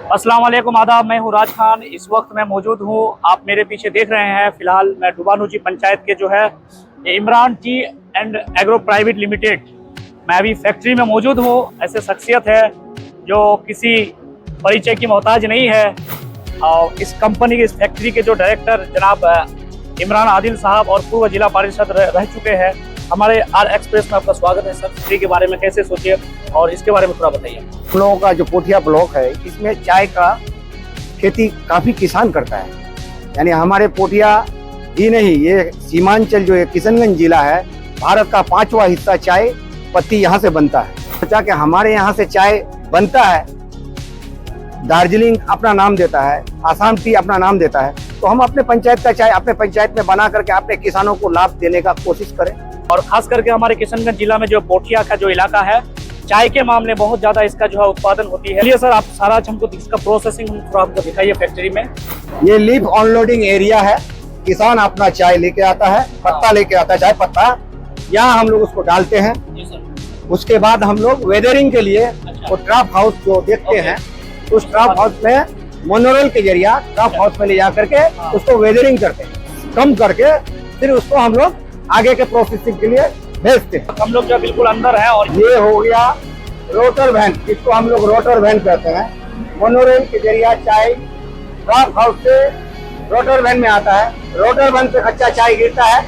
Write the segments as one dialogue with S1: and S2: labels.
S1: अस्सलाम वालेकुम, आदाब। मैं हूँ राज खान। इस वक्त मैं मौजूद हूँ, आप मेरे पीछे देख रहे हैं, फिलहाल मैं डुबानूची पंचायत के जो है Imran T and agro private limited, मैं अभी फैक्ट्री में मौजूद हूँ। ऐसे शख्सियत है जो किसी परिचय की मोहताज नहीं है और इस कंपनी के, इस फैक्ट्री के जो डायरेक्टर जनाब इमरान आदिल साहब और पूर्व जिला पारिषद रह चुके हैं। हमारे आर एक्सप्रेस में आपका स्वागत है सर। फैक्ट्री के बारे में कैसे सोचे और इसके बारे में थोड़ा बताइए।
S2: हम लोगों का जो पोठिया ब्लॉक है, इसमें चाय का खेती काफी किसान करता है। यानी हमारे पोठिया ही नहीं, ये सीमांचल जो है किशनगंज जिला है, भारत का 5वां हिस्सा चाय पत्ती यहाँ से बनता है। सोचा कि हमारे यहाँ से चाय बनता है, दार्जिलिंग अपना नाम देता है, आसाम टी अपना नाम देता है, तो हम अपने पंचायत का चाय अपने पंचायत में बना करके अपने किसानों को लाभ देने का कोशिश करें।
S1: और खास करके हमारे किशनगंज जिला में जो पोठिया का जो इलाका है, चाय के मामले बहुत ज्यादा इसका जो है उत्पादन होती है। चलिए सर, आप सारा हमको इसका प्रोसेसिंग थोड़ा हमको दिखाइए फैक्ट्री में।
S2: ये लीफ ऑनलोडिंग एरिया है। किसान अपना चाय लेके आता है, पत्ता लेके आता है, चाय पत्ता, यहाँ हम लोग उसको डालते हैं।
S1: जी सर।
S2: उसके बाद हम लोग वेदरिंग के लिए वो ट्रॉप हाउस जो देखते हैं, उस ट्रॉप हाउस में मोनोरेल के जरिया ट्रॉप हाउस में ले जा करके उसको वेदरिंग करते हैं, कम करके फिर उसको हम लोग आगे के प्रोसेसिंग के लिए भेजते हैं।
S1: हम लोग जो बिल्कुल अंदर है। और
S2: ये हो गया रोटर वैन, इसको हम लोग रोटर वैन कहते हैं। मोनोरेल के जरिया चाय ट्रॉप हाउस से रोटर वैन में आता है, रोटर वैन से कच्चा चाय गिरता है,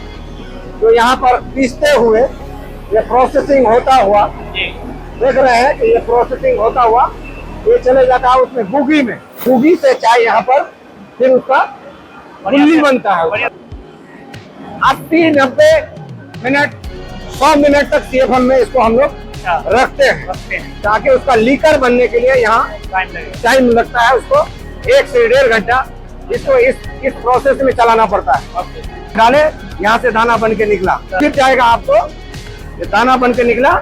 S2: तो यहाँ पर पीसते हुए ये प्रोसेसिंग होता हुआ, देख रहे हैं कि ये प्रोसेसिंग होता हुआ ये चले जाता है उसमें बुगी में। बुगी से चाय यहाँ पर फिर उसका गुल्ली बनता है। 80-90 मिनट 100 मिनट तक सीएफएम में इसको हम लोग रखते हैं ताकि उसका लीकर बनने के लिए यहाँ टाइम लगता है। उसको 1 से 1.5 घंटा इसको इस प्रोसेस में चलाना पड़ता है। डाले, यहाँ से दाना बन के निकला, फिर जाएगा आपको ये दाना बन के निकला,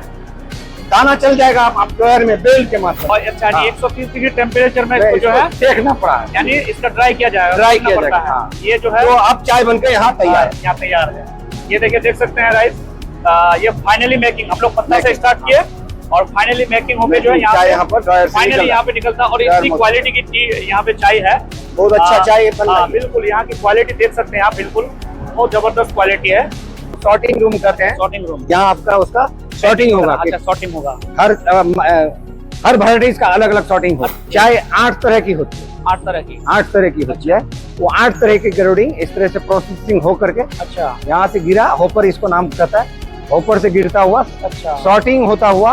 S2: दाना चल जाएगा आप ड्रायर में बेल के माध्यम।
S1: अच्छा, 130 डिग्री टेम्परेचर में इसको जो है
S2: देखना पड़ा है,
S1: यानी इसका ड्राई किया जाएगा,
S2: ड्राई किया जाएगा। हाँ।
S1: ये जो है
S2: तो अब चाय बनकर यहाँ तैयार है।
S1: यहाँ तैयार है। ये देखिए, देख सकते हैं राइस, ये फाइनली मेकिंग हम लोग पत्ता से स्टार्ट किए और फाइनली मेकिंग होके जो है यहाँ पर फाइनली यहाँ पे निकलता है। और इतनी क्वालिटी की टी यहाँ पे चाय है, बहुत अच्छा चाय। बिल्कुल, यहाँ की क्वालिटी देख सकते हैं आप, बिल्कुल बहुत जबरदस्त क्वालिटी है।
S2: सॉर्टिंग रूम कहते हैं,
S1: सॉर्टिंग रूम।
S2: यहाँ आपका उसका सॉर्टिंग होगा।
S1: अच्छा, सॉर्टिंग होगा।
S2: हर वैरायटीज का अलग अलग सॉर्टिंग होगा। चाय 8 तरह की होती है।
S1: 8 तरह की
S2: होती है। वो 8 तरह की ग्रेडिंग इस तरह से प्रोसेसिंग हो करके, अच्छा, यहाँ से गिरा, होपर इसको नाम कहता है, होपर से गिरता हुआ, अच्छा, सॉर्टिंग होता हुआ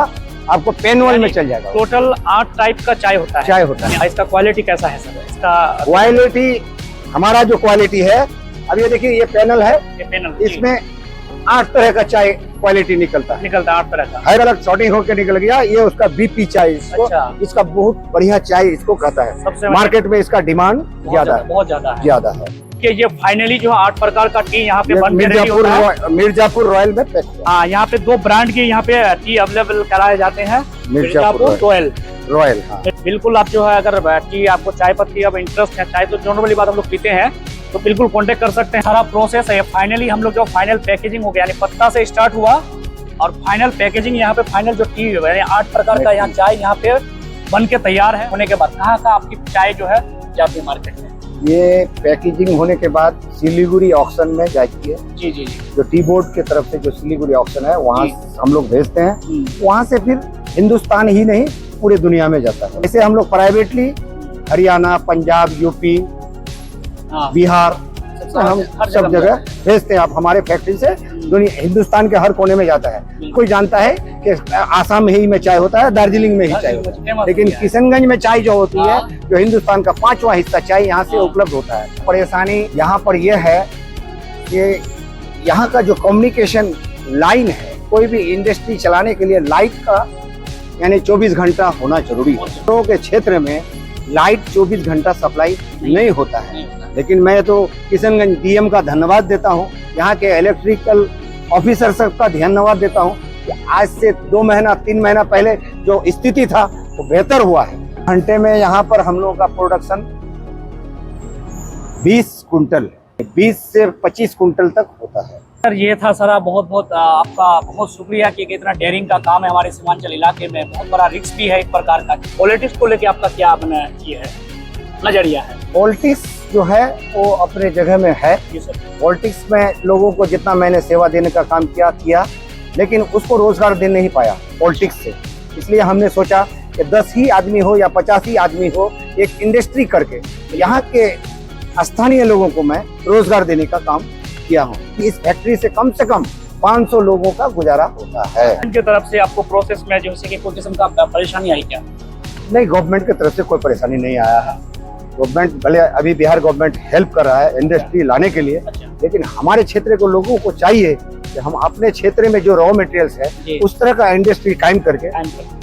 S2: आपको पेनवल में चल जाएगा।
S1: टोटल 8 टाइप का चाय होता है। इसका क्वालिटी कैसा है सर? इसका
S2: क्वालिटी, हमारा जो क्वालिटी है, अब ये देखिए ये पैनल है,
S1: ये पैनल,
S2: इसमें 8 तरह का चाय क्वालिटी निकलता है 8 तरह का। हर अलग सॉर्टिंग होकर निकल गया। ये उसका बीपी चाय, इसको, अच्छा, इसका बहुत बढ़िया चाय इसको कहता है। मार्केट में इसका डिमांड ज्यादा है, बहुत ज्यादा है।
S1: कि ये फाइनली जो 8 प्रकार का टी यहाँ पे बन के रेडी होता है।
S2: मिर्जापुर रॉयल में पैक।
S1: हाँ, यहाँ पे 2 ब्रांड के यहाँ पे टी अवेलेबल कराए जाते हैं, मिर्जापुर रॉयल। हाँ। बिल्कुल, आप जो है अगर टी आपको चाय पत्ती अब इंटरेस्ट है, चाय तो नॉर्मली बात हम लोग पीते हैं, तो बिल्कुल कांटेक्ट कर सकते हैं। सारा प्रोसेस है। फाइनली हम लोग जो फाइनल पैकेजिंग हो गया, यानी पत्ता से स्टार्ट हुआ और फाइनल पैकेजिंग यहाँ पे फाइनल जो टी यानी 8 प्रकार का यहाँ चाय यहाँ पे बन के तैयार है। होने के बाद कहाँ का आपकी चाय जो है जाती है मार्केट में?
S2: ये पैकेजिंग होने के बाद सिलीगुड़ी ऑक्शन में जाती है।
S1: जी।
S2: जो टी बोर्ड की तरफ से जो सिलीगुड़ी ऑक्शन है, वहाँ हम लोग भेजते हैं। वहाँ से फिर हिंदुस्तान ही नहीं पूरे दुनिया में जाता है। ऐसे हम लोग प्राइवेटली हरियाणा, पंजाब, यूपी, बिहार, हम सब जगह भेजते हैं। आप हमारे फैक्ट्री से दुनिया, हिंदुस्तान के हर कोने में जाता है। कोई जानता है कि आसाम में ही में चाय होता है, दार्जिलिंग में ही चाय होता है, लेकिन किशनगंज में चाय जो होती है, जो हिंदुस्तान का 5वां हिस्सा चाय यहाँ से उपलब्ध होता है। परेशानी यहाँ पर यह है कि यहाँ का जो कम्युनिकेशन लाइन है, कोई भी इंडस्ट्री चलाने के लिए लाइट का यानी 24 घंटा होना जरूरी है। शहरों के क्षेत्र में लाइट 24 घंटा सप्लाई नहीं होता है। लेकिन मैं तो किशनगंज डीएम का धन्यवाद देता हूँ, यहाँ के इलेक्ट्रिकल ऑफिसर सबका धन्यवाद देता हूँ कि आज से 2 महीना 3 महीना पहले जो स्थिति था वो बेहतर हुआ है। घंटे में यहाँ पर हम लोगों का प्रोडक्शन 20 कुंटल, 20 से 25 कुंटल तक होता है।
S1: सर ये था सर, बहुत बहुत आपका बहुत शुक्रिया कि इतना डेयरिंग का काम है हमारे सीमांचल इलाके में। बहुत बड़ा रिस्क भी है एक प्रकार का। पॉलिटिक्स को लेके आपका क्या अपना ये है नजरिया है?
S2: पॉलिटिक्स जो है वो अपने जगह में है।
S1: जी सर।
S2: पॉलिटिक्स में लोगों को जितना मैंने सेवा देने का काम किया, लेकिन उसको रोजगार दे नहीं पाया पॉलिटिक्स से। इसलिए हमने सोचा कि 10 ही आदमी हो या 50 ही आदमी हो, एक इंडस्ट्री करके यहाँ के स्थानीय लोगों को मैं रोजगार देने का काम किया हूँ। इस फैक्ट्री से कम 500 लोगों का गुजारा होता है।
S1: इनके तरफ से आपको प्रोसेस में जैसे कि कोई किस्म का परेशानी आई क्या?
S2: नहीं, गवर्नमेंट की तरफ से कोई परेशानी नहीं आया है। गवर्नमेंट भले अभी बिहार गवर्नमेंट हेल्प कर रहा है इंडस्ट्री लाने के लिए, लेकिन हमारे क्षेत्र के लोगों को चाहिए कि हम अपने क्षेत्र में जो रॉ मटेरियल्स है उस तरह का इंडस्ट्री कायम करके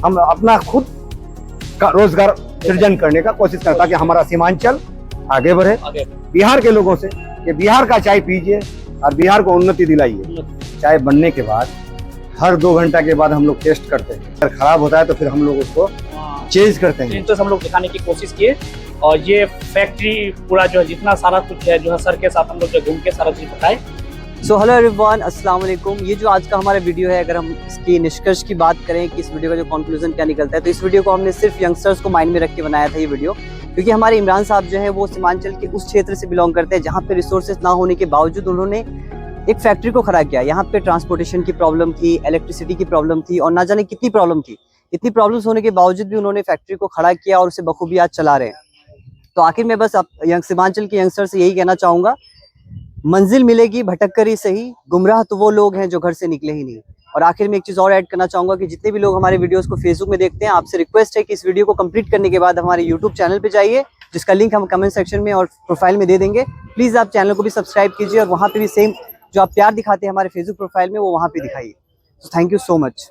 S2: हम अपना खुद का रोजगार सृजन करने का कोशिश करें, ताकि हमारा सीमांचल आगे बढ़े। बिहार के लोगों से कि बिहार का चाय पीजिए और बिहार को उन्नति दिलाइए। चाय बनने के बाद हर 2 घंटा के बाद हम लोग टेस्ट करते हैं, अगर खराब होता है तो फिर हम लोग उसको चेंज करते हैं।
S1: तो हम लोग दिखाने की कोशिश किए, और ये फैक्ट्री पूरा जो है जितना सारा कुछ है जो है सर के साथ हम लोग जो घूम के सारा चीज बताए।
S3: सो हेलो एवरीवन, अस्सलाम वालेकुम। ये जो आज का हमारा वीडियो है, अगर हम इसकी निष्कर्ष की बात करें कि इस वीडियो का जो कंक्लूजन क्या निकलता है, तो इस वीडियो को हमने सिर्फ यंगस्टर्स को माइंड में रख के बनाया था ये वीडियो, क्योंकि हमारे इमरान साहब जो है वो सीमांचल के उस क्षेत्र से बिलोंग करते हैं जहाँ पे रिसोर्सेज ना होने के बावजूद उन्होंने एक फैक्ट्री को खड़ा किया। यहाँ पे ट्रांसपोर्टेशन की प्रॉब्लम थी, इलेक्ट्रिसिटी की प्रॉब्लम थी, और ना जाने कितनी प्रॉब्लम थी। इतनी प्रॉब्लम्स होने के बावजूद भी उन्होंने फैक्ट्री को खड़ा किया और उसे बखूबी आज चला रहे हैं। तो आखिर में बस सीमांचल के यंगस्टर से यही कहना चाहूँगा, मंजिल मिलेगी भटक कर ही सही, गुमराह तो वो लोग हैं जो घर से निकले ही नहीं। और आखिर में एक चीज़ और ऐड करना चाहूँगा कि जितने भी लोग हमारे वीडियोस को फेसबुक में देखते हैं, आपसे रिक्वेस्ट है कि इस वीडियो को कंप्लीट करने के बाद हमारे यूट्यूब चैनल पे जाइए, जिसका लिंक हम कमेंट सेक्शन में और प्रोफाइल में दे देंगे। प्लीज़ आप चैनल को भी सब्सक्राइब कीजिए और वहाँ पे भी सेम जो आप प्यार दिखाते हैं हमारे फेसबुक प्रोफाइल में, वो वहाँ पे दिखाइए। तो थैंक यू सो मच।